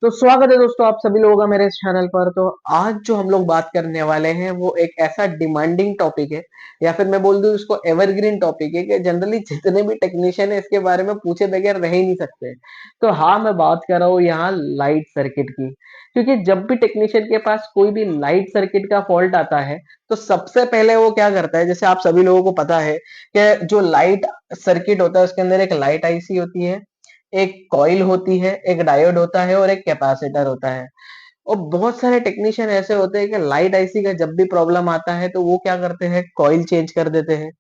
तो स्वागत है दोस्तों आप सभी लोगों का मेरे इस चैनल पर। तो आज जो हम लोग बात करने वाले हैं वो एक ऐसा डिमांडिंग टॉपिक है या फिर मैं बोल दूं इसको एवरग्रीन टॉपिक है कि जनरली जितने भी टेक्नीशियन है इसके बारे में पूछे बगैर रह ही नहीं सकते। तो हाँ, मैं बात कर रहा हूँ यहाँ लाइट सर्किट की, क्योंकि जब भी टेक्नीशियन के पास कोई भी लाइट सर्किट का फॉल्ट आता है तो सबसे पहले वो क्या करता है, जैसे आप सभी लोगों को पता है कि जो लाइट सर्किट होता है उसके अंदर एक लाइट आईसी होती है, एक कॉइल होती है, एक डायोड होता है और एक कैपेसिटर होता है। और बहुत सारे टेक्नीशियन ऐसे होते हैं कि लाइट आईसी का जब भी प्रॉब्लम आता है तो वो क्या करते हैं, कॉइल चेंज कर देते हैं,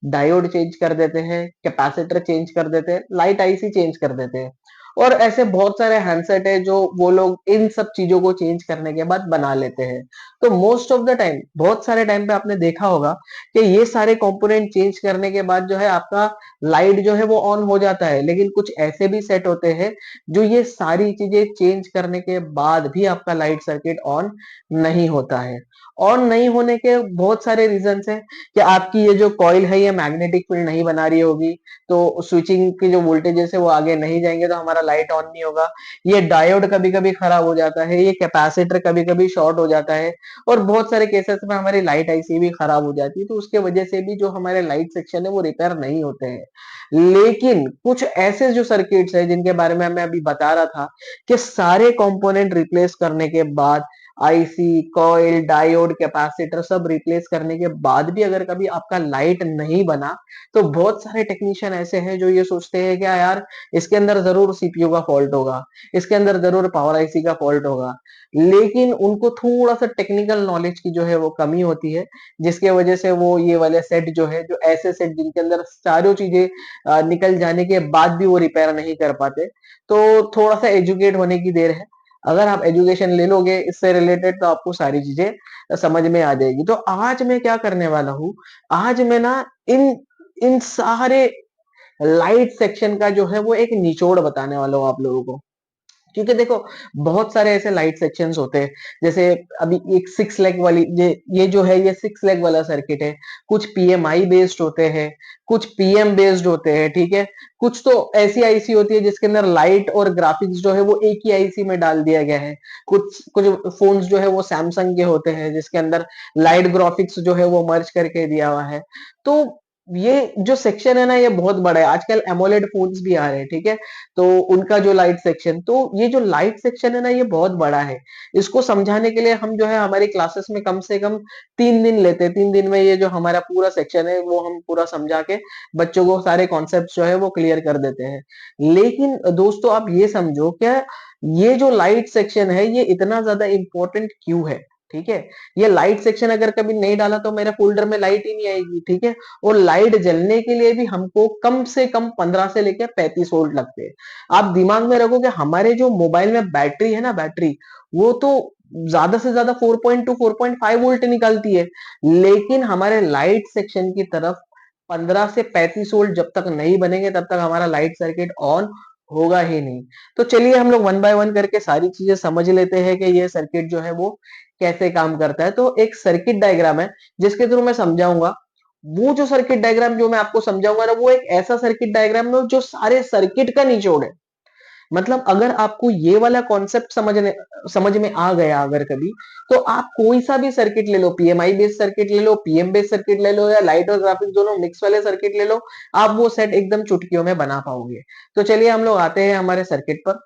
डायोड चेंज कर देते हैं, कैपेसिटर चेंज कर देते हैं, लाइट आईसी चेंज कर देते हैं। और ऐसे बहुत सारे हैंडसेट है जो वो लोग इन सब चीजों को चेंज करने के बाद बना लेते हैं। तो मोस्ट ऑफ द टाइम, बहुत सारे टाइम पे आपने देखा होगा कि ये सारे कंपोनेंट चेंज करने के बाद जो है आपका लाइट जो है वो ऑन हो जाता है। लेकिन कुछ ऐसे भी सेट होते हैं जो ये सारी चीजें चेंज करने के बाद भी आपका लाइट सर्किट ऑन नहीं होता है। ऑन नहीं होने के बहुत सारे रीजंस हैं कि आपकी ये जो कॉइल है ये मैग्नेटिक फील्ड नहीं बना रही होगी, तो स्विचिंग की जो वोल्टेजेस है वो आगे नहीं जाएंगे तो हमारा लाइट ऑन नहीं होगा। ये डायोड कभी कभी खराब हो जाता है, ये कैपेसिटर कभी कभी शॉर्ट हो जाता है और बहुत सारे केसेस में हमारी लाइट आईसी भी खराब हो जाती है, तो उसके वजह से भी जो हमारे लाइट सेक्शन है वो रिपेयर नहीं होते हैं। लेकिन कुछ ऐसे जो सर्किट्स है जिनके बारे में मैं अभी बता रहा था कि सारे कंपोनेंट रिप्लेस करने के बाद, आईसी, कॉइल, डायोड, कैपेसिटर सब रिप्लेस करने के बाद भी अगर कभी आपका लाइट नहीं बना तो बहुत सारे टेक्नीशियन ऐसे हैं जो ये सोचते हैं कि यार इसके अंदर जरूर सीपीयू का फॉल्ट होगा, इसके अंदर जरूर पावर आईसी का फॉल्ट होगा। लेकिन उनको थोड़ा सा टेक्निकल नॉलेज की जो है वो कमी होती है, जिसके वजह से वो ये वाले सेट जो है, जो ऐसे सेट जिनके अंदर सारी चीजें निकल जाने के बाद भी वो रिपेयर नहीं कर पाते। तो थोड़ा सा एजुकेट होने की देर है। अगर आप एजुकेशन ले लोगे इससे रिलेटेड तो आपको सारी चीजें समझ में आ जाएगी। तो आज मैं क्या करने वाला हूँ, आज मैं ना इन इन सारे लाइट सेक्शन का जो है वो एक निचोड़ बताने वाला हूँ आप लोगों को। क्योंकि देखो, बहुत सारे ऐसे लाइट सेक्शंस होते हैं, जैसे अभी एक 6 लेग वाली ये जो है ये 6 लेग वाला सर्किट है। कुछ पीएमआई बेस्ड होते हैं, कुछ पीएम बेस्ड होते हैं, ठीक है। कुछ तो ऐसी आईसी होती है जिसके अंदर लाइट और ग्राफिक्स जो है वो एक ही आईसी में डाल दिया गया है। कुछ कुछ फोन्स जो है वो सैमसंग के होते हैं जिसके अंदर लाइट ग्राफिक्स जो है वो मर्ज करके दिया हुआ है। तो ये जो सेक्शन है ना ये बहुत बड़ा है। आजकल एमोलेड फोन्स भी आ रहे हैं, ठीक है। तो उनका जो लाइट सेक्शन, तो ये जो लाइट सेक्शन है ना ये बहुत बड़ा है। इसको समझाने के लिए हम जो है हमारी क्लासेस में कम से कम 3 दिन लेते हैं। 3 दिन में ये जो हमारा पूरा सेक्शन है वो हम पूरा समझा के बच्चों को सारे कॉन्सेप्ट जो है वो क्लियर कर देते हैं। लेकिन दोस्तों आप ये समझो क्या, ये जो लाइट सेक्शन है ये इतना ज्यादा इंपॉर्टेंट क्यों है, ठीक है। ये लाइट सेक्शन अगर कभी नहीं डाला तो मेरे फोल्डर में लाइट ही नहीं आएगी, ठीक है। और लाइट जलने के लिए भी हमको कम से कम 15 से लेकर 35 वोल्ट लगते हैं। आप दिमाग में रखो कि हमारे जो मोबाइल में बैटरी है ना, बैटरी वो तो ज्यादा से ज्यादा 4.2 4.5 वोल्ट निकलती है। लेकिन हमारे लाइट सेक्शन की तरफ 15 से 35 वोल्ट जब तक नहीं बनेंगे तब तक हमारा लाइट सर्किट ऑन होगा ही नहीं। तो चलिए हम लोग वन बाय वन करके सारी चीजें समझ लेते हैं कि ये सर्किट जो है वो कैसे काम करता है। तो एक सर्किट डायग्राम है जिसके थ्रू मैं समझाऊंगा। वो जो सर्किट डायग्राम जो मैं आपको समझाऊंगा ना वो एक ऐसा सर्किट डायग्राम है जो सारे सर्किट का निचोड़ है। मतलब अगर आपको ये वाला कॉन्सेप्ट समझ में आ गया अगर कभी, तो आप कोई सा भी सर्किट ले लो, पीएमआई बेस्ड सर्किट ले लो, पीएम बेस्ड सर्किट ले लो या लाइट और ग्राफिक्स दोनों मिक्स वाले सर्किट ले लो, आप वो सेट एकदम चुटकियों में बना पाओगे। तो चलिए हम लोग आते हैं हमारे सर्किट पर।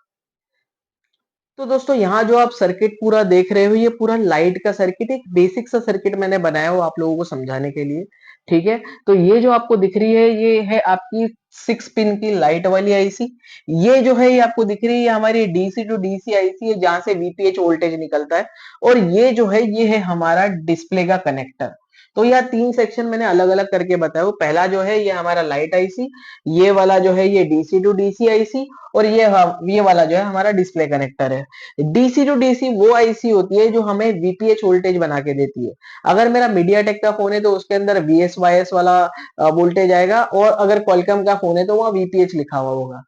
तो दोस्तों यहाँ जो आप सर्किट पूरा देख रहे हो ये पूरा लाइट का सर्किट, एक बेसिक सा सर्किट मैंने बनाया हो आप लोगों को समझाने के लिए, ठीक है। तो ये जो आपको दिख रही है ये है आपकी 6 पिन की लाइट वाली आईसी। ये जो है ये आपको दिख रही है ये हमारी डीसी टू डीसी आईसी है जहां से वीपीएच वोल्टेज निकलता है। और ये जो है ये है हमारा डिस्प्ले का कनेक्टर। तो यह 3 सेक्शन मैंने अलग अलग करके बताया। पहला जो है ये हमारा लाइट आईसी, ये वाला जो है ये डीसी टू डीसी आईसी, और ये वाला जो है हमारा डिस्प्ले कनेक्टर है। डीसी टू डीसी वो आईसी होती है जो हमें वीपीएच वोल्टेज बना के देती है। अगर मेरा मीडियाटेक का फोन है तो उसके अंदर वीएसवाईएस वाला वोल्टेज आएगा, और अगर क्वालकॉम का फोन है तो वहां वीपीएच लिखा हुआ होगा।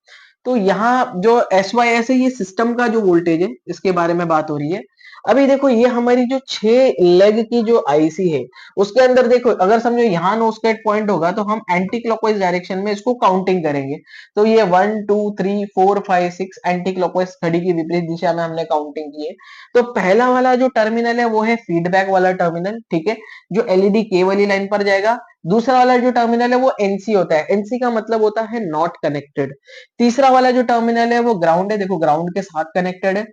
तो यहाँ जो एस वाई एस है ये सिस्टम का जो वोल्टेज है इसके बारे में बात हो रही है। अभी देखो ये हमारी जो 6 लेग की जो आईसी है, उसके अंदर देखो अगर समझो यहाँ नो स्केट पॉइंट होगा तो हम एंटी क्लॉकवाइज डायरेक्शन में इसको काउंटिंग करेंगे। तो ये 1 2 3 4 5 6 एंटी क्लॉकवाइज घड़ी की विपरीत दिशा में हमने काउंटिंग की है। तो पहला वाला जो टर्मिनल है वो है फीडबैक वाला टर्मिनल, ठीक है, जो एलईडी के वाली लाइन पर जाएगा। दूसरा वाला जो टर्मिनल है वो एनसी होता है, एनसी का मतलब होता है नॉट कनेक्टेड। तीसरा वाला जो टर्मिनल है वो ग्राउंड है, देखो ग्राउंड के साथ कनेक्टेड है।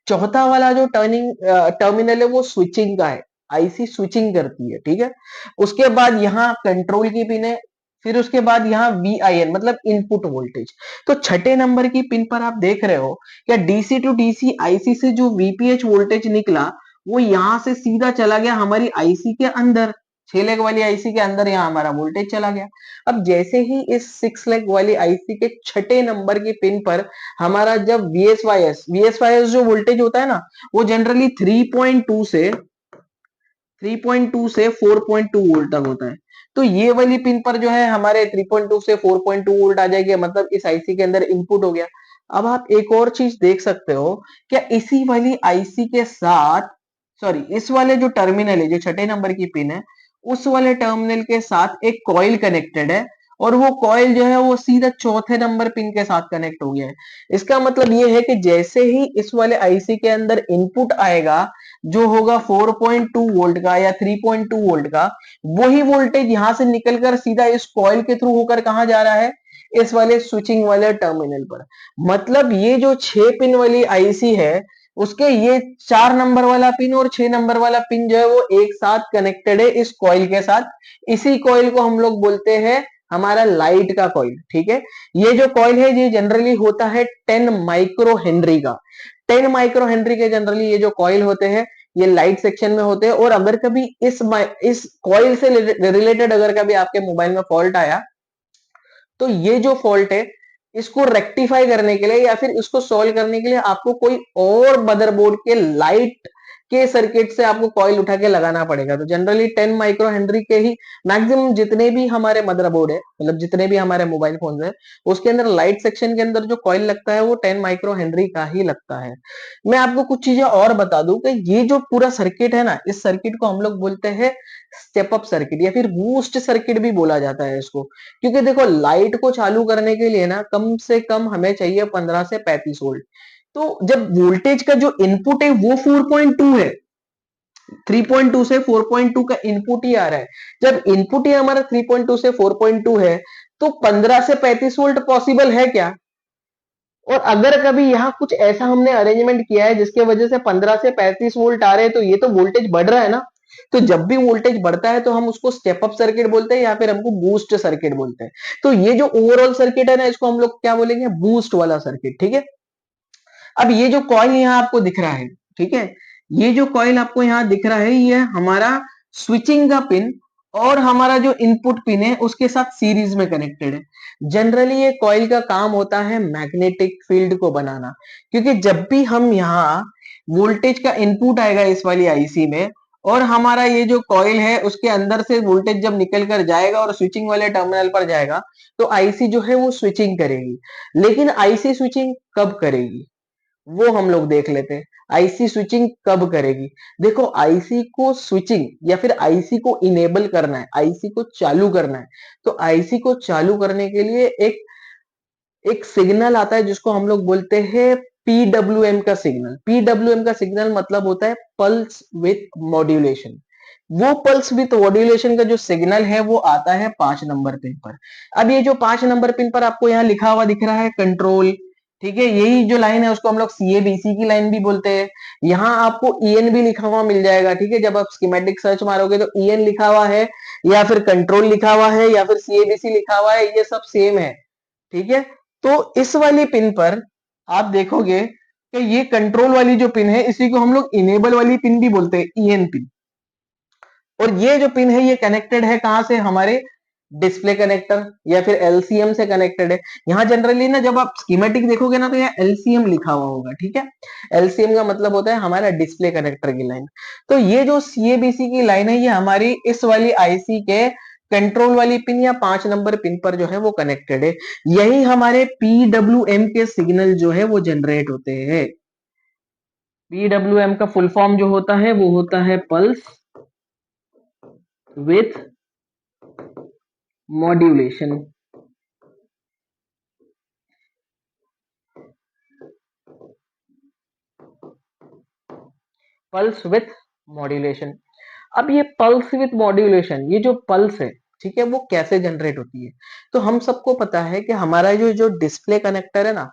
चौथा वाला जो टर्मिनल है वो स्विचिंग का है, आईसी स्विचिंग करती है, ठीक है। उसके बाद यहाँ कंट्रोल की पिन है, फिर उसके बाद यहाँ VIN मतलब इनपुट वोल्टेज। तो छठे नंबर की पिन पर आप देख रहे हो क्या डीसी टू डीसी आईसी से जो वीपीएच वोल्टेज निकला वो यहां से सीधा चला गया हमारी आईसी के अंदर, 6 लेग वाली आईसी के अंदर, यहाँ हमारा वोल्टेज चला गया। अब जैसे ही इस 6 लेग वाली आईसी के छठे नंबर की पिन पर हमारा जब वीएसवाईएस जो वोल्टेज होता है ना, वो जनरली 3.2 से 4.2 वोल्ट तक होता है। तो ये वाली पिन पर जो है हमारे 3.2 से 4.2 वोल्ट आ जाएगी, मतलब इस आईसी के अंदर इनपुट हो गया। अब आप एक और चीज देख सकते हो, क्या इसी वाली आईसी के साथ, सॉरी इस वाले जो टर्मिनल है जो छठे नंबर की पिन है, उस वाले टर्मिनल के साथ एक कॉइल कनेक्टेड है, और वो कॉइल जो है वो सीधा चौथे नंबर पिन के साथ कनेक्ट हो गया है। इसका मतलब ये है कि जैसे ही इस वाले आईसी के अंदर इनपुट आएगा जो होगा 4.2 वोल्ट का या 3.2 वोल्ट का, वही वोल्टेज यहां से निकलकर सीधा इस कॉइल के थ्रू होकर कहां जा रहा है, इस वाले स्विचिंग वाले टर्मिनल पर। मतलब ये जो 6 पिन वाली आईसी है, उसके ये 4 नंबर वाला पिन और 6 नंबर वाला पिन जो है वो एक साथ कनेक्टेड है इस कॉइल के साथ। इसी कॉइल को हम लोग बोलते हैं हमारा लाइट का कॉइल, ठीक है। ये जो कॉइल है ये जनरली होता है 10 माइक्रो हेनरी का। 10 माइक्रो हेनरी के जनरली ये जो कॉइल होते हैं ये लाइट सेक्शन में होते हैं। और अगर कभी इस कॉइल से रिलेटेड अगर कभी आपके मोबाइल में फॉल्ट आया, तो ये जो फॉल्ट है इसको रेक्टिफाई करने के लिए या फिर इसको सॉल्व करने के लिए आपको कोई और मदरबोर्ड के लाइट के सर्किट से आपको कॉइल उठा के लगाना पड़ेगा। तो जनरली 10 माइक्रो हेनरी के ही मैक्सिमम जितने भी हमारे मदरबोर्ड है, मतलब जितने भी हमारे मोबाइल फोन है, उसके अंदर लाइट सेक्शन के अंदर जो कॉइल लगता है वो 10 माइक्रो हेनरी का ही लगता है। मैं आपको कुछ चीजें और बता दूं कि ये जो पूरा सर्किट है ना, इस सर्किट को हम लोग बोलते हैं स्टेप अप सर्किट या फिर बूस्ट सर्किट भी बोला जाता है इसको। क्योंकि देखो लाइट को चालू करने के लिए ना कम से कम हमें चाहिए 15 से 35 वोल्ट। तो जब वोल्टेज का जो इनपुट है वो 4.2 है, 3.2 से 4.2 का इनपुट ही आ रहा है। जब इनपुट ही हमारा 3.2 से 4.2 है, तो 15 से 35 वोल्ट पॉसिबल है क्या? और अगर कभी यहाँ कुछ ऐसा हमने अरेंजमेंट किया है जिसके वजह से 15 से 35 वोल्ट आ रहे हैं, तो ये तो वोल्टेज बढ़ रहा है ना। तो जब भी वोल्टेज बढ़ता है तो हम उसको स्टेप अप सर्किट बोलते हैं या फिर हमको बूस्ट सर्किट बोलते हैं। तो ये जो ओवरऑल सर्किट है ना, इसको हम लोग क्या बोलेंगे, बूस्ट वाला सर्किट, ठीक है। अब ये जो कॉइल यहाँ आपको दिख रहा है, ठीक है, ये जो कॉइल आपको यहाँ दिख रहा है ये हमारा स्विचिंग का पिन और हमारा जो इनपुट पिन है उसके साथ सीरीज में कनेक्टेड है। जनरली ये कॉइल का काम होता है मैग्नेटिक फील्ड को बनाना, क्योंकि जब भी हम यहाँ वोल्टेज का इनपुट आएगा इस वाली आईसी में और हमारा ये जो कॉइल है उसके अंदर से वोल्टेज जब निकल कर जाएगा और स्विचिंग वाले टर्मिनल पर जाएगा, तो आईसी जो है वो स्विचिंग करेगी। लेकिन आईसी स्विचिंग कब करेगी वो हम लोग देख लेते हैं। आईसी स्विचिंग कब करेगी? देखो आईसी को स्विचिंग या फिर आईसी को इनेबल करना है, आईसी को चालू करना है, तो आईसी को चालू करने के लिए एक एक सिग्नल आता है जिसको हम लोग बोलते हैं पीडब्ल्यूएम का सिग्नल। पीडब्ल्यूएम का सिग्नल मतलब होता है पल्स विथ मॉड्यूलेशन। वो पल्स विथ मॉड्यूलेशन का जो सिग्नल है वो आता है 5 नंबर पिन पर। अब ये जो 5 नंबर पिन पर आपको यहाँ लिखा हुआ दिख रहा है कंट्रोल, ठीक है, यही जो लाइन है उसको हम लोग सीएबीसी की लाइन भी बोलते हैं। यहाँ आपको ईएन भी लिखा हुआ मिल जाएगा, ठीक है, जब आप स्कीमेटिक सर्च मारोगे तो ईएन लिखा हुआ है या फिर कंट्रोल लिखा हुआ है या फिर सीएबीसी लिखा हुआ है, ये सब सेम है, ठीक है। तो इस वाली पिन पर आप देखोगे कि ये कंट्रोल वाली जो पिन है इसी को हम लोग इनेबल वाली पिन भी बोलते हैं, ईएन पिन। और ये जो पिन है ये कनेक्टेड है कहां से, हमारे डिस्प्ले कनेक्टर या फिर एलसीएम से कनेक्टेड है। यहाँ जनरली ना जब आप स्कीमेटिक देखोगे ना तो यहाँ एलसीएम लिखा हुआ होगा, ठीक है। एलसीएम का मतलब होता है हमारा डिस्प्ले कनेक्टर की लाइन। तो ये जो सीएबीसी की लाइन है ये हमारी इस वाली आईसी के कंट्रोल वाली पिन या 5 नंबर पिन पर जो है वो कनेक्टेड है। यही हमारे पीडब्ल्यूएम के सिग्नल जो है वो जनरेट होते हैं। पीडब्ल्यूएम का फुल फॉर्म जो होता है वो होता है pulse with modulation. Pulse with modulation. अब ये पल्स विथ मॉड्यूलेशन, ये जो पल्स है, ठीक है, वो कैसे जनरेट होती है? तो हम सबको पता है कि हमारा जो जो डिस्प्ले कनेक्टर है ना,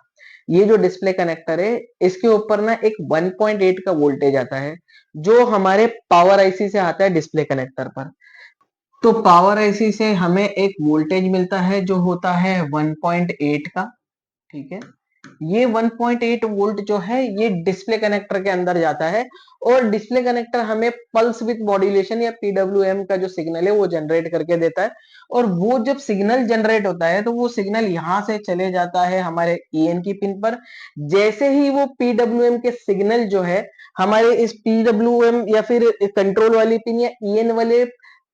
ये जो डिस्प्ले कनेक्टर है, इसके ऊपर ना एक 1.8 का वोल्टेज आता है, जो हमारे पावर आईसी से आता है डिस्प्ले कनेक्टर पर। तो पावर आईसी से हमें एक वोल्टेज मिलता है जो होता है 1.8 का, ठीक है। ये 1.8 वोल्ट जो है ये डिस्प्ले कनेक्टर के अंदर जाता है, और डिस्प्ले कनेक्टर हमें पल्स विद मॉड्यूलेशन या पीडब्ल्यूएम का जो सिग्नल है वो जनरेट करके देता है। और वो जब सिग्नल जनरेट होता है तो वो सिग्नल यहां से चले जाता है हमारे ईएन की पिन पर। जैसे ही वो पीडब्ल्यूएम के सिग्नल जो है हमारे इस पीडब्ल्यूएम या फिर कंट्रोल वाली पिन या ईएन वाले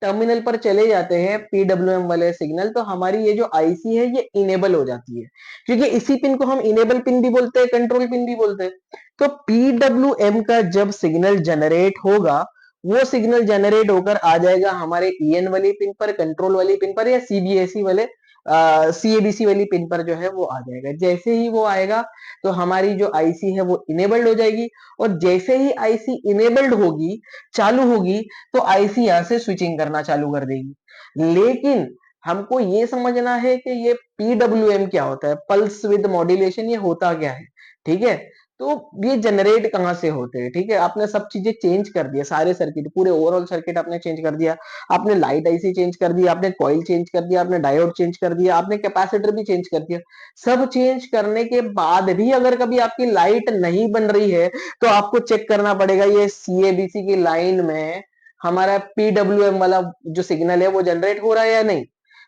टर्मिनल पर चले जाते हैं पीडब्ल्यूएम वाले सिग्नल, तो हमारी ये जो आईसी है ये इनेबल हो जाती है, क्योंकि इसी पिन को हम इनेबल पिन भी बोलते हैं, कंट्रोल पिन भी बोलते हैं। तो पीडब्ल्यूएम का जब सिग्नल जनरेट होगा, वो सिग्नल जनरेट होकर आ जाएगा हमारे ईएन वाली पिन पर, कंट्रोल वाली पिन पर, या सीबीएसई वाले सीएबीसी वाली पिन पर जो है वो आ जाएगा। जैसे ही वो आएगा तो हमारी जो आईसी है वो इनेबल्ड हो जाएगी, और जैसे ही आईसी इनेबल्ड होगी, चालू होगी, तो आईसी यहां से स्विचिंग करना चालू कर देगी। लेकिन हमको ये समझना है कि ये पीडब्ल्यूएम क्या होता है, पल्स विद मॉड्यूलेशन, ये होता क्या है, ठीक है। तो ये जनरेट कहां से होते हैं, ठीक है। आपने सब चीजें चेंज कर दिया, सारे सर्किट, पूरे ओवरऑल सर्किट आपने चेंज कर दिया, आपने लाइट आईसी चेंज कर दिया, आपने कॉइल चेंज कर दिया, आपने डायोड चेंज कर दिया, आपने कैपेसिटर भी चेंज कर दिया। सब चेंज करने के बाद भी अगर कभी आपकी लाइट नहीं बन रही है, तो आपको चेक करना पड़ेगा ये सीएबीसी की लाइन में हमारा पीडब्ल्यूएम वाला जो सिग्नल है वो जनरेट हो रहा है या नहीं।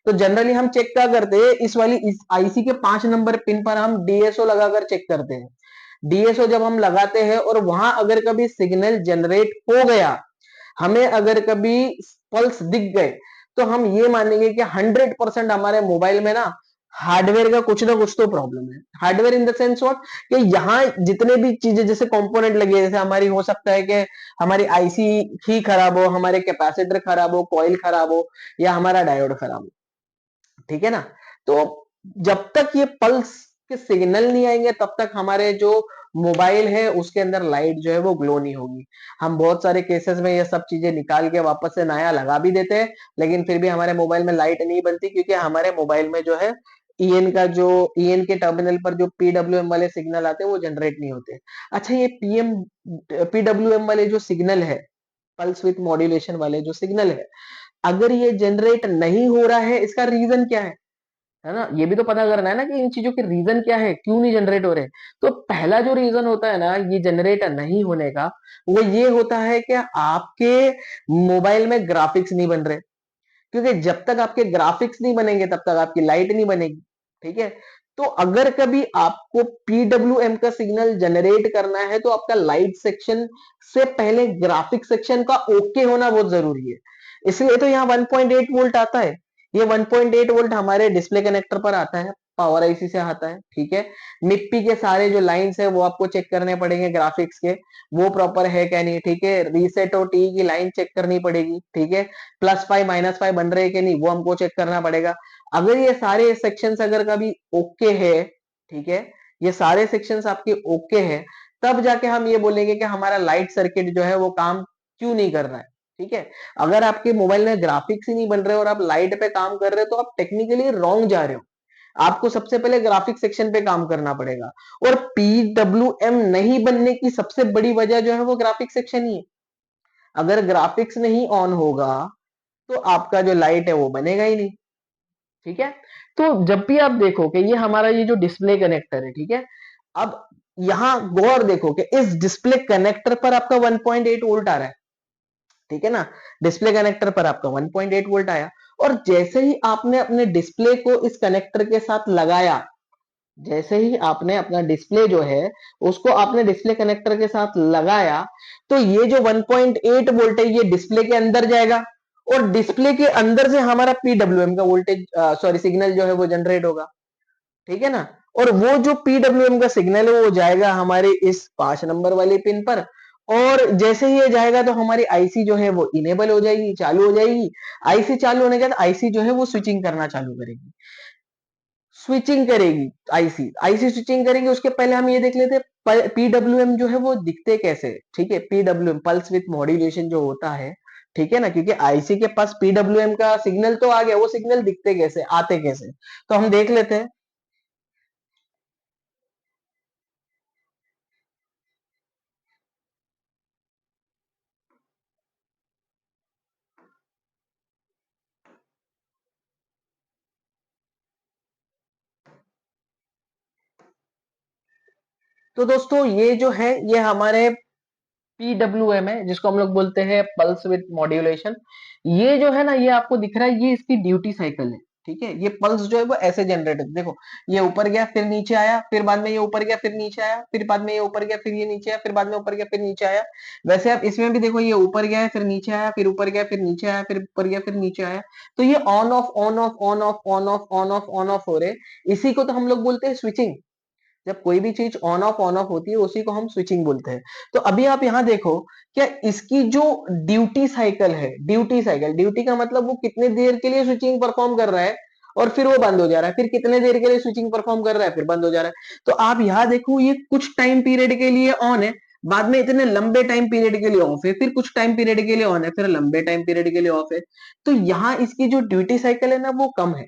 तो जनरली हम चेक क्या करते हैं, इस आईसी के 5 नंबर पिन पर हम डीएसओ लगाकर चेक करते हैं। डीएसओ जब हम लगाते हैं और वहां अगर कभी सिग्नल जनरेट हो गया, हमें अगर कभी पल्स दिख गए, तो हम ये मानेंगे कि 100% हमारे मोबाइल में ना हार्डवेयर का कुछ ना कुछ तो प्रॉब्लम है। Hardware in the sense what, कि यहाँ जितने भी चीजें जैसे कंपोनेंट लगे हैं, जैसे हमारी हो सकता है कि हमारी आईसी ही खराब हो, हमारे कैपेसिटर खराब हो, कॉइल खराब हो, या हमारा डायोड खराब हो, ठीक है ना। तो जब तक ये पल्स के सिग्नल नहीं आएंगे तब तक हमारे जो मोबाइल है उसके अंदर लाइट जो है वो ग्लो नहीं होगी। हम बहुत सारे केसेस में ये सब चीजें निकाल के वापस से नया लगा भी देते हैं, लेकिन फिर भी हमारे मोबाइल में लाइट नहीं बनती, क्योंकि हमारे मोबाइल में जो है ईएन का जो ईएन के टर्मिनल पर जो पीडब्ल्यूएम वाले सिग्नल आते हैं वो जनरेट नहीं होते। अच्छा, ये पीडब्ल्यूएम वाले जो सिग्नल है, पल्स विथ मॉड्यूलेशन वाले जो सिग्नल है, अगर ये जनरेट नहीं हो रहा है, इसका रीजन क्या है ना, ये भी तो पता करना है ना कि इन चीजों के रीजन क्या है, क्यों नहीं जनरेट हो रहे। तो पहला जो रीजन होता है ना ये जनरेट नहीं होने का, वो ये होता है कि आपके मोबाइल में ग्राफिक्स नहीं बन रहे, क्योंकि जब तक आपके ग्राफिक्स नहीं बनेंगे तब तक आपकी लाइट नहीं बनेगी, ठीक है। तो अगर कभी आपको पीडब्ल्यूएम का सिग्नल जनरेट करना है तो आपका लाइट सेक्शन से पहले ग्राफिक सेक्शन का ओके होना बहुत जरूरी है। इसलिए तो यहाँ 1.8 वोल्ट आता है। ये 1.8 वोल्ट हमारे डिस्प्ले कनेक्टर पर आता है, पावर आईसी से आता है, ठीक है। निप्पी के सारे जो लाइंस है वो आपको चेक करने पड़ेंगे ग्राफिक्स के, वो प्रॉपर है क्या नहीं, ठीक है। रीसेट और टी की लाइन चेक करनी पड़ेगी, ठीक है। +5 -5 बन रहे हैं कि नहीं वो हमको चेक करना पड़ेगा। अगर ये सारे सेक्शंस अगर कभी ओके है, ठीक है, ये सारे सेक्शंस आपके ओके है, तब जाके हम ये बोलेंगे कि हमारा लाइट सर्किट जो है वो काम क्यों नहीं कर रहा है, ठीक है। अगर आपके मोबाइल में ग्राफिक्स ही नहीं बन रहे और आप लाइट पे काम कर रहे हो तो आप टेक्निकली रॉन्ग जा रहे हो। आपको सबसे पहले ग्राफिक सेक्शन पे काम करना पड़ेगा, और पीडब्ल्यूएम नहीं बनने की सबसे बड़ी वजह जो है वो ग्राफिक सेक्शन ही है। अगर ग्राफिक्स नहीं ऑन होगा तो आपका जो लाइट है वो बनेगा ही नहीं, ठीक है। तो जब भी आप देखो कि ये हमारा ये जो डिस्प्ले कनेक्टर है, ठीक है, अब यहां गौर देखो कि इस डिस्प्ले कनेक्टर पर आपका 1.8 वोल्ट आ रहा है, ठीक है ना। डिस्प्ले कनेक्टर पर आपका 1.8 वोल्ट आया, और जैसे ही आपने अपने डिस्प्ले को इस कनेक्टर के साथ लगाया, जैसे ही आपने अपना डिस्प्ले जो है उसको आपने डिस्प्ले कनेक्टर के साथ लगाया, तो ये जो 1.8 वोल्ट है ये डिस्प्ले के अंदर जाएगा, और डिस्प्ले के अंदर से हमारा पीडब्ल्यूएम का वोल्टेज सॉरी सिग्नल जो है वो जनरेट होगा, ठीक है ना। और वो जो पीडब्ल्यूएम का सिग्नल है वो जाएगा हमारे इस 5 नंबर वाले पिन पर, और जैसे ही ये जाएगा तो हमारी आईसी जो है वो इनेबल हो जाएगी, चालू हो जाएगी। आईसी चालू होने के बाद आईसी जो है वो स्विचिंग करना चालू करेगी, स्विचिंग करेगी। आईसी आईसी स्विचिंग करेगी। उसके पहले हम ये देख लेते हैं पीडब्ल्यूएम जो है वो दिखते कैसे। ठीक है, पीडब्ल्यूएम पल्स विथ मॉड्यूलेशन जो होता है, ठीक है ना, क्योंकि आईसी के पास पीडब्ल्यूएम का सिग्नल तो आ गया, वो सिग्नल दिखते कैसे, आते कैसे, तो हम देख लेते हैं। तो दोस्तों ये जो है ये हमारे पीडब्ल्यूएम है, जिसको हम लोग बोलते हैं पल्स विद मॉड्यूलेशन। ये जो है ना, ये आपको दिख रहा है, ये इसकी ड्यूटी साइकिल है। ठीक है, ये पल्स जो है वो ऐसे जनरेट है, देखो ये ऊपर गया फिर नीचे आया, फिर बाद में ये ऊपर गया फिर नीचे आया, फिर बाद में ये ऊपर गया फिर ये नीचे आया, फिर बाद में ऊपर गया फिर नीचे आया। वैसे आप इसमें भी देखो, ये ऊपर गया है फिर नीचे आया, फिर ऊपर गया फिर नीचे आया, फिर ऊपर गया फिर नीचे आया। तो ये on off on off on off on off on off on off हो रहे, इसी को तो हम लोग बोलते हैं स्विचिंग। जब कोई भी चीज ऑन ऑफ होती है उसी को हम स्विचिंग बोलते हैं। तो अभी आप यहां देखो, क्या इसकी जो ड्यूटी साइकिल है, ड्यूटी साइकिल, ड्यूटी का मतलब वो कितने देर के लिए स्विचिंग परफॉर्म कर रहा है और फिर वो बंद हो जा रहा है, फिर कितने देर के लिए स्विचिंग परफॉर्म कर रहा है फिर बंद हो जा रहा है। तो आप यहां देखो, ये कुछ टाइम पीरियड के लिए ऑन है, बाद में इतने लंबे टाइम पीरियड के लिए ऑफ है, फिर कुछ टाइम पीरियड के लिए ऑन है, फिर लंबे टाइम पीरियड के लिए ऑफ है। तो यहाँ इसकी जो ड्यूटी साइकिल है ना वो कम है,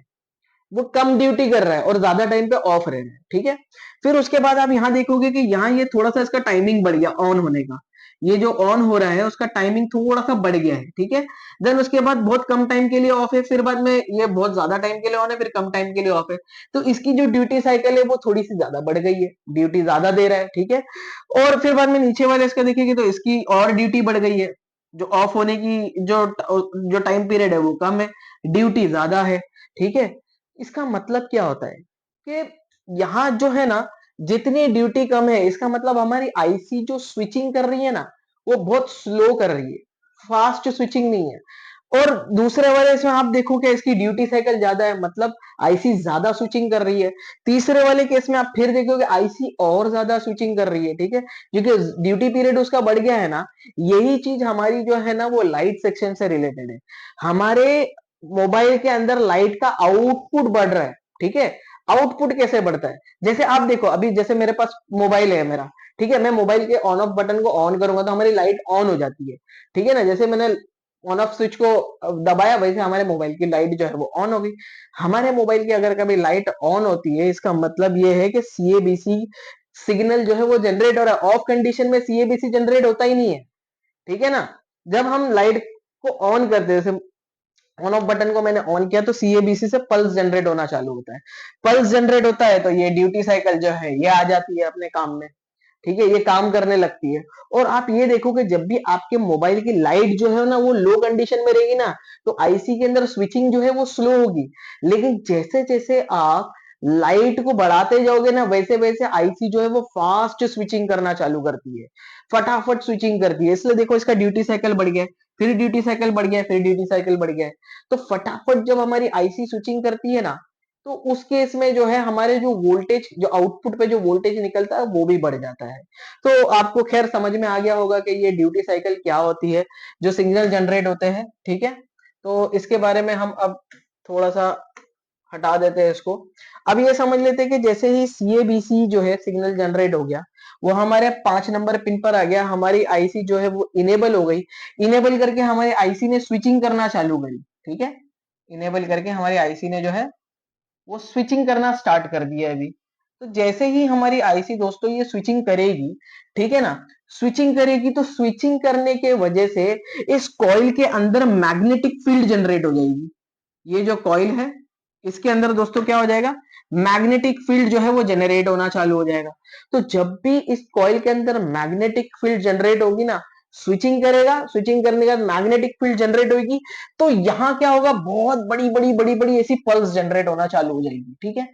वो कम ड्यूटी कर रहा है और ज्यादा टाइम पे ऑफ रह रहा है। ठीक है, फिर उसके बाद आप यहां देखोगे कि यहाँ ये थोड़ा सा इसका टाइमिंग बढ़ गया ऑन होने का, ये जो ऑन हो रहा है उसका टाइमिंग थोड़ा सा बढ़ गया है। ठीक है, देन उसके बाद बहुत कम टाइम के लिए ऑफ है, फिर बाद में ये बहुत ज्यादा टाइम के लिए ऑन है, फिर कम टाइम के लिए ऑफ है। तो इसकी जो ड्यूटी साइकिल है वो थोड़ी सी ज्यादा बढ़ गई है, ड्यूटी ज्यादा दे रहा है। ठीक है, और फिर बाद में नीचे वाले इसका देखिए तो इसकी और ड्यूटी बढ़ गई है, जो ऑफ होने की जो टाइम पीरियड है वो कम है, ड्यूटी ज्यादा है। ठीक है, इसका मतलब क्या होता है कि यहाँ जो है ना, जितनी ड्यूटी कम है इसका मतलब हमारी आईसी जो स्विचिंग कर रही है ना वो बहुत स्लो कर रही है, फास्ट स्विचिंग नहीं है। और दूसरे वाले इसमें आप देखो कि इसकी ड्यूटी साइकिल ज्यादा है, मतलब आईसी ज्यादा स्विचिंग कर रही है। तीसरे वाले केस में आप फिर देखोगे आईसी और ज्यादा स्विचिंग कर रही है। ठीक है, क्योंकि ड्यूटी पीरियड उसका बढ़ गया है ना। यही चीज हमारी जो है ना वो लाइट सेक्शन से रिलेटेड है। हमारे मोबाइल के अंदर लाइट का आउटपुट बढ़ रहा है। ठीक है, आउटपुट कैसे बढ़ता है, जैसे आप देखो अभी, जैसे मेरे पास मोबाइल है मेरा, ठीक है, मैं मोबाइल के ऑन ऑफ बटन को ऑन करूंगा तो हमारी लाइट ऑन हो जाती है। ठीक है ना, जैसे मैंने ऑन ऑफ स्विच को दबाया वैसे हमारे मोबाइल की लाइट जो है वो ऑन हो गई। हमारे मोबाइल की अगर कभी लाइट ऑन होती है इसका मतलब ये है कि सीएबीसी सिग्नल जो है वो जनरेट हो रहा है। ऑफ कंडीशन में सीएबीसी जनरेट होता ही नहीं है। ठीक है ना, जब हम लाइट को ऑन करते हैं, जैसे ऑन ऑफ बटन को मैंने ऑन किया तो सीएबीसी से पल्स जनरेट होना चालू होता है। पल्स जनरेट होता है तो ये ड्यूटी साइकिल जो है ये आ जाती है अपने काम में। ठीक है, ये काम करने लगती है। और आप ये देखो कि जब भी आपके मोबाइल की लाइट जो है ना वो लो कंडीशन में रहेगी ना, तो आईसी के अंदर स्विचिंग जो है वो स्लो होगी। लेकिन जैसे जैसे आप लाइट को बढ़ाते जाओगे ना वैसे वैसे आईसी जो है वो फास्ट स्विचिंग करना चालू करती है, फटाफट स्विचिंग करती है। इसलिए देखो इसका ड्यूटी साइकिल बढ़ गया है, फिर ड्यूटी साइकिल बढ़ गया है, फिर ड्यूटी साइकिल बढ़ गया है। तो फटाफट जब हमारी आईसी स्विचिंग करती है ना, तो उस केस में जो है हमारे जो वोल्टेज, जो आउटपुट पे जो वोल्टेज निकलता है वो भी बढ़ जाता है। तो आपको खैर समझ में आ गया होगा कि ये ड्यूटी साइकिल क्या होती है, जो सिग्नल जनरेट होते हैं। ठीक है, तो इसके बारे में हम अब थोड़ा सा हटा देते हैं इसको। अब ये समझ लेते हैं कि जैसे ही सीएबीसी जो है सिग्नल जनरेट हो गया, वो हमारे 5 नंबर पिन पर आ गया, हमारी आईसी जो है वो इनेबल हो गई। इनेबल करके हमारी आईसी ने स्विचिंग करना चालू करी। ठीक है, इनेबल करके हमारी आईसी ने जो है वो स्विचिंग करना स्टार्ट कर दिया है अभी। तो जैसे ही हमारी आईसी दोस्तों ये स्विचिंग करेगी, ठीक है ना, स्विचिंग करेगी तो स्विचिंग करने के वजह से इस कॉइल के अंदर मैग्नेटिक फील्ड जनरेट हो जाएगी। ये जो कॉइल है इसके अंदर दोस्तों क्या हो जाएगा, मैग्नेटिक फील्ड जो है वो जनरेट होना चालू हो जाएगा। तो जब भी इस कॉइल के अंदर मैग्नेटिक फील्ड जनरेट होगी ना, स्विचिंग करेगा, स्विचिंग करने के बाद मैग्नेटिक फील्ड जनरेट होगी, तो यहां क्या होगा, बहुत बड़ी बड़ी बड़ी बड़ी ऐसी पल्स जनरेट होना चालू हो जाएगी। ठीक है,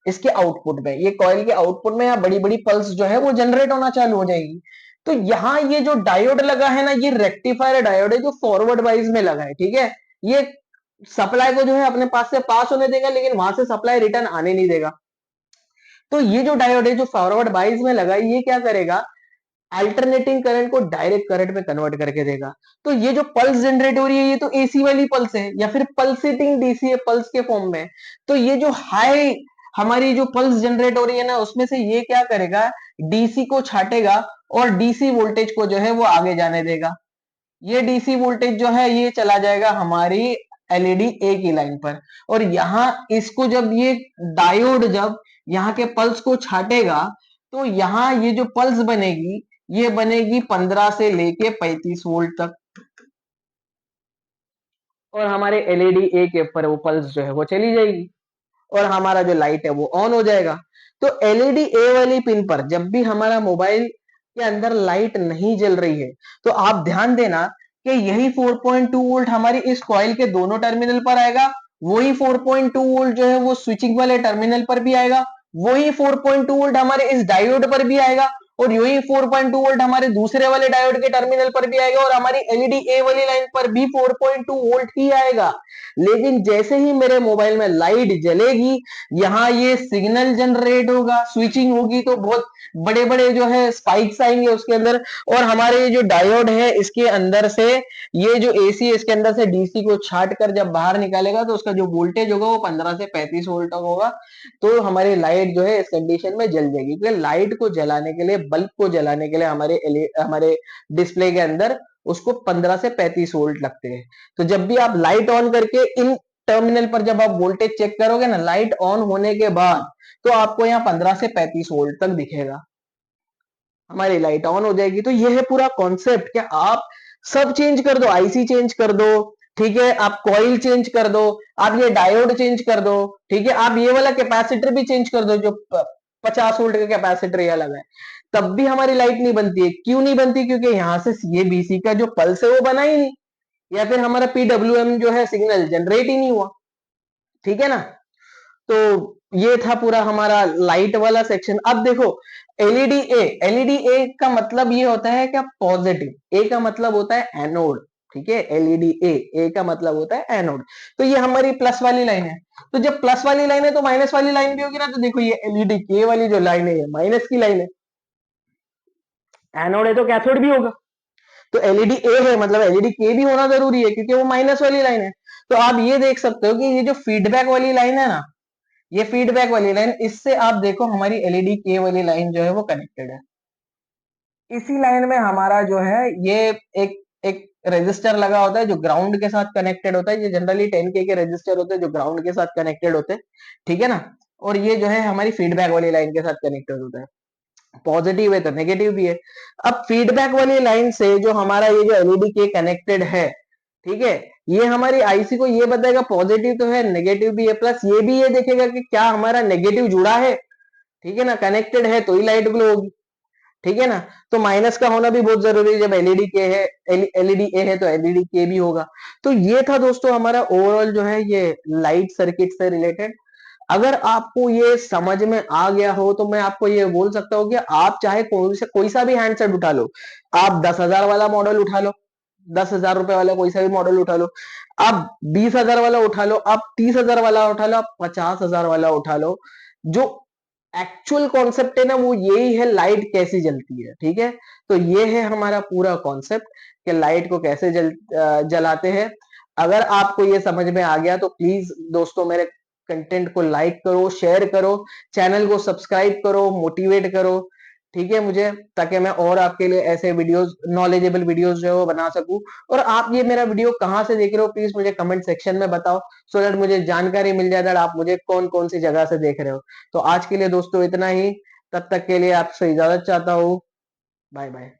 इसके आउटपुट में, ये कॉइल के आउटपुट में या बड़ी बड़ी पल्स जो है वो जनरेट होना चालू हो जाएगी। तो यहाँ ये जो डायोड लगा है ना, ये रेक्टिफायर डायोड है जो फॉरवर्ड वाइज में लगा है। ठीक है, ये सप्लाई को जो है अपने पास से पास होने देगा लेकिन वहां से सप्लाई रिटर्न आने नहीं देगा। तो ये जो डायोड है जो फॉरवर्ड बाइस में लगा है, ये क्या करेगा, अल्टरनेटिंग करंट को डायरेक्ट करंट में कन्वर्ट करके देगा। तो ये जो पल्स जनरेट हो रही है, ये तो एसी वाली पल्स है या फिर पल्सेटिंग डीसी है पल्स के फॉर्म में। तो ये जो हाई हमारी जो पल्स जनरेट हो रही है ना, उसमें से ये क्या करेगा, डीसी को छाटेगा और डीसी वोल्टेज को जो है वो आगे जाने देगा। ये डीसी वोल्टेज जो है ये चला जाएगा हमारी एलईडी ए की लाइन पर, और यहां इसको जब ये डायोड जब यहाँ के पल्स को छाटेगा, तो यहाँ ये जो पल्स बनेगी, ये बनेगी 15 से लेके 35 वोल्ट तक, और हमारे एलईडी ए के ऊपर वो पल्स जो है वो चली जाएगी, और हमारा जो लाइट है वो ऑन हो जाएगा। तो एलईडी ए वाली पिन पर जब भी हमारा मोबाइल के अंदर लाइट नहीं जल रही है, तो आप ध्यान देना कि यही 4.2 वोल्ट हमारी इस कॉइल के दोनों टर्मिनल पर आएगा, वही 4.2 वोल्ट जो है वो स्विचिंग वाले टर्मिनल पर भी आएगा, वही 4.2 वोल्ट हमारे इस डायोड पर भी आएगा, और यही 4.2 वोल्ट हमारे दूसरे वाले डायोड के टर्मिनल पर भी आएगा, और हमारी एलईडी ए वाली लाइन पर भी 4.2 वोल्ट ही आएगा। लेकिन जैसे ही मेरे मोबाइल में लाइट जलेगी, यहाँ ये सिग्नल जनरेट होगा, स्विचिंग होगी, तो बहुत बड़े बड़े जो है स्पाइक्स आएंगे उसके अंदर, और हमारे ये जो डायोड है इसके अंदर से ये जो एसी है इसके अंदर से डीसी को छाट कर जब बाहर निकालेगा, तो उसका जो वोल्टेज होगा वो 15 से 35 वोल्ट तक होगा। तो हमारी लाइट जो है इस कंडीशन में जल जाएगी, क्योंकि लाइट को जलाने के लिए, बल्ब को जलाने के लिए हमारे डिस्प्ले के अंदर उसको 15 से 35 वोल्ट लगते हैं। तो जब भी आप लाइट ऑन करके इन टर्मिनल पर जब आप वोल्टेज चेक करोगे ना, लाइट ऑन होने के बाद, तो आपको यहाँ 15 से 35 वोल्ट तक दिखेगा, हमारी लाइट ऑन हो जाएगी। तो ये है पूरा कॉन्सेप्ट, कि आप सब चेंज कर दो, आईसी चेंज कर दो, ठीक है, आप कॉइल चेंज कर दो, आप ये डायोड चेंज कर दो, ठीक है, आप ये वाला कैपेसिटर भी चेंज कर दो, जो 50 वोल्ट का कैपेसिटर ये लगा है, तब भी हमारी लाइट नहीं बनती है। क्यों नहीं बनती? क्योंकि यहां से ये बीसी का जो पल्स है वो बना ही नहीं, या फिर हमारा पीडब्ल्यूएम जो है सिग्नल जनरेट ही नहीं हुआ, ठीक है ना। तो ये था पूरा हमारा लाइट वाला सेक्शन। अब देखो एलईडी ए, एलईडी ए का मतलब ये होता है क्या, पॉजिटिव, ए का मतलब होता है एनोड, ठीक है, एलईडी ए, ए का मतलब होता है एनोड। तो ये हमारी प्लस वाली लाइन है, तो जब प्लस वाली लाइन है तो माइनस वाली लाइन भी होगी ना। तो देखो ये एलईडी के वाली जो लाइन है ये माइनस की लाइन है, एनोड है तो कैथोड भी होगा। तो एलईडी ए है मतलब एलईडी के भी होना जरूरी है, क्योंकि वो माइनस वाली लाइन है। तो आप ये देख सकते हो कि ये जो फीडबैक वाली लाइन है ना, ये फीडबैक वाली लाइन, इससे आप देखो हमारी एलईडी के वाली लाइन जो है वो कनेक्टेड है। इसी लाइन में हमारा जो है ये एक एक रेजिस्टर लगा होता है जो ग्राउंड के साथ कनेक्टेड होता है। ये जनरली 10K के रेजिस्टर होते हैं जो ग्राउंड के साथ कनेक्टेड होते हैं, ठीक है ना। और ये जो है हमारी फीडबैक वाली लाइन के साथ कनेक्टेड होता है, पॉजिटिव है तो नेगेटिव भी है। अब फीडबैक वाली लाइन से जो हमारा ये जो एलईडी के कनेक्टेड है, ठीक है, ये हमारी आईसी को ये बताएगा पॉजिटिव तो है नेगेटिव भी है, प्लस ये भी ये देखेगा कि क्या हमारा नेगेटिव जुड़ा है, ठीक है ना, कनेक्टेड है तो ही लाइट ग्लो होगी, ठीक है ना। तो माइनस का होना भी बहुत जरूरी है, जब एलईडी के है, एलईडी ए है तो एलईडी के भी होगा। तो ये था दोस्तों हमारा ओवरऑल जो है ये लाइट सर्किट से रिलेटेड। अगर आपको ये समझ में आ गया हो तो मैं आपको ये बोल सकता हूँ कि आप चाहे कोई सा भी हैंडसेट उठा लो, आप 10,000 वाला मॉडल उठा लो, 10,000 रुपए वाला कोई सा भी मॉडल उठा लो, आप 20,000 वाला उठा लो, आप 30,000 वाला उठा लो, आप 50,000 वाला उठा लो, जो एक्चुअल कॉन्सेप्ट है ना वो यही है, लाइट कैसी जलती है, ठीक है। तो ये है हमारा पूरा कॉन्सेप्ट कि लाइट को कैसे जलाते हैं। अगर आपको ये समझ में आ गया तो प्लीज दोस्तों मेरे कंटेंट को लाइक करो, शेयर करो, चैनल को सब्सक्राइब करो, मोटिवेट करो, ठीक है मुझे, ताकि मैं और आपके लिए ऐसे वीडियोस, नॉलेजेबल वीडियोस जो है वो बना सकूं। और आप ये मेरा वीडियो कहाँ से देख रहे हो प्लीज मुझे कमेंट सेक्शन में बताओ, सो दैट मुझे जानकारी मिल जाए दैट आप मुझे कौन कौन सी जगह से देख रहे हो। तो आज के लिए दोस्तों इतना ही, तब तक के लिए आपसे इजाजत चाहता हूँ, बाय बाय।